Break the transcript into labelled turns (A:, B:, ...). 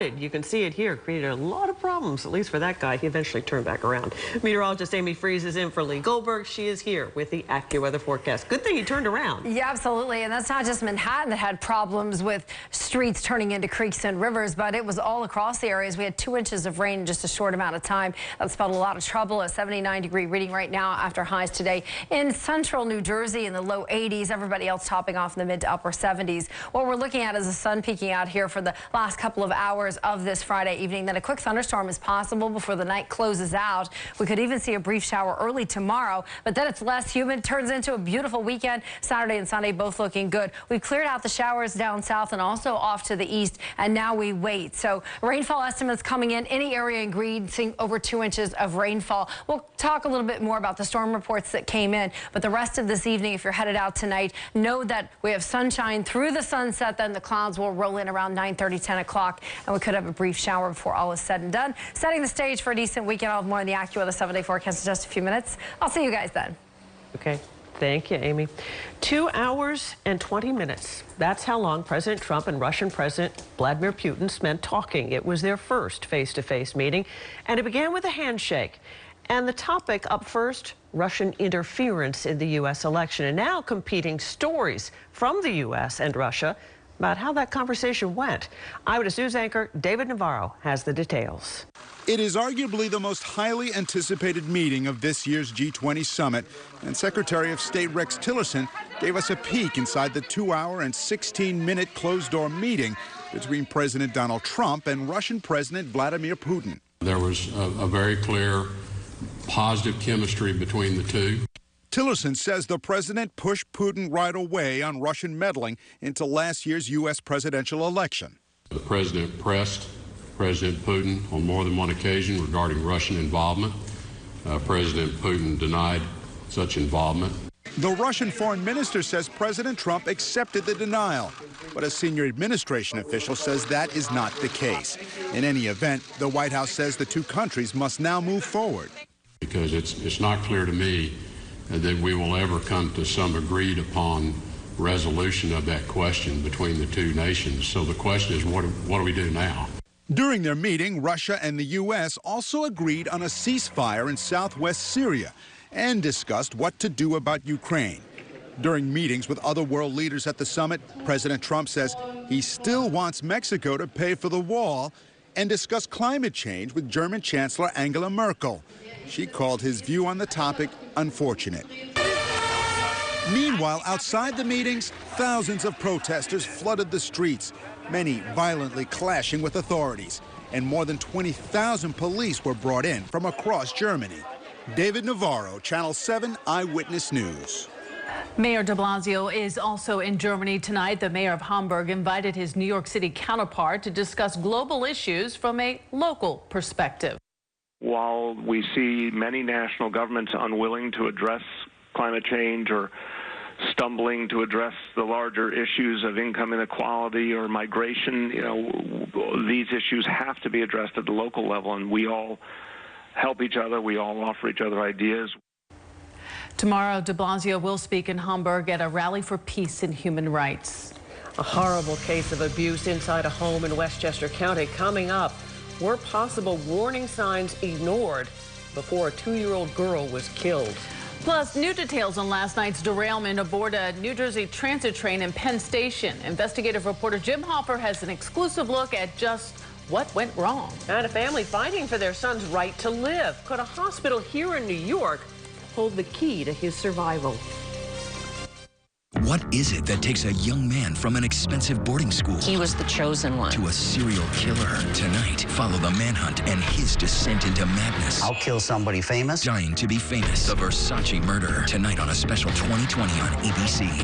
A: You can see it here, created a lot of problems, at least for that guy. He eventually turned back around. Meteorologist Amy Freeze is in for Lee Goldberg. She is here with the AccuWeather forecast. Good thing he turned around.
B: Yeah, absolutely. And that's not just Manhattan that had problems with streets turning into creeks and rivers, but it was all across the areas. We had 2 inches of rain in just a short amount of time. That spelled a lot of trouble. A 79-degree reading right now after highs today in central New Jersey in the low 80s. Everybody else topping off in the mid to upper 70s. What we're looking at is the sun peeking out here for the last couple of hours of this Friday evening. Then a quick thunderstorm is possible before the night closes out. We could even see a brief shower early tomorrow, but then it's less humid, turns into a beautiful weekend. Saturday and Sunday both looking good. We've cleared out the showers down south and also off to the east, and now we wait. So rainfall estimates coming in. Any area in green seeing over 2 inches of rainfall. We'll talk a little bit more about the storm reports that came in, but the rest of this evening, if you're headed out tonight, know that we have sunshine through the sunset. Then the clouds will roll in around 9:30, 10 o'clock, and we could have a brief shower before all is said and done. Setting the stage for a decent weekend. I'll have more in the AccuWeather 7-day forecast in just a few minutes. I'll see you guys then.
A: Okay. Thank you, Amy. 2 hours and 20 minutes. That's how long President Trump and Russian President Vladimir Putin spent talking. It was their first face-to-face meeting, and it began with a handshake. And the topic up first, Russian interference in the U.S. election, and now competing stories from the U.S. and Russia about how that conversation went. Eyewitness News anchor David Navarro has the details.
C: It is arguably the most highly anticipated meeting of this year's G20 summit, and Secretary of State Rex Tillerson gave us a peek inside the 2-hour and 16-minute closed-door meeting between President Donald Trump and Russian President Vladimir Putin.
D: There was a very clear positive chemistry between the two.
C: Tillerson says the president pushed Putin right away on Russian meddling into last year's U.S. presidential election.
D: The president pressed President Putin on more than one occasion regarding Russian involvement. President Putin denied such involvement.
C: The Russian foreign minister says President Trump accepted the denial, but a senior administration official says that is not the case. In any event, the White House says the two countries must now move forward.
D: Because it's not clear to me that we will ever come to some agreed upon resolution of that question between the two nations. So the question is, what do we do now?
C: During their meeting, Russia and the U.S. also agreed on a ceasefire in southwest Syria and discussed what to do about Ukraine. During meetings with other world leaders at the summit, President Trump says he still wants Mexico to pay for the wall and discuss climate change with German Chancellor Angela Merkel. She called his view on the topic unfortunate. Meanwhile, outside the meetings, thousands of protesters flooded the streets, many violently clashing with authorities, and more than 20,000 police were brought in from across Germany. David Navarro, Channel 7 Eyewitness News.
E: Mayor de Blasio is also in Germany tonight. The mayor of Hamburg invited his New York City counterpart to discuss global issues from a local perspective.
F: While we see many national governments unwilling to address climate change or stumbling to address the larger issues of income inequality or migration, these issues have to be addressed at the local level, and we all help each other. We all offer each other ideas.
E: Tomorrow, de Blasio will speak in Hamburg at a rally for peace and human rights.
A: A horrible case of abuse inside a home in Westchester County coming up. Were possible warning signs ignored before a 2-year-old girl was killed.
E: Plus, new details on last night's derailment aboard a New Jersey transit train in Penn Station. Investigative reporter Jim Hoffer has an exclusive look at just what went wrong.
A: And a family fighting for their son's right to live. Could a hospital here in New York hold the key to his survival?
G: What is it that takes a young man from an expensive boarding school?
H: He was the chosen one.
G: To a serial killer. Tonight, follow the manhunt and his descent into madness.
I: I'll kill somebody famous.
G: Dying to be famous. The Versace murder. Tonight on a special 2020 on ABC.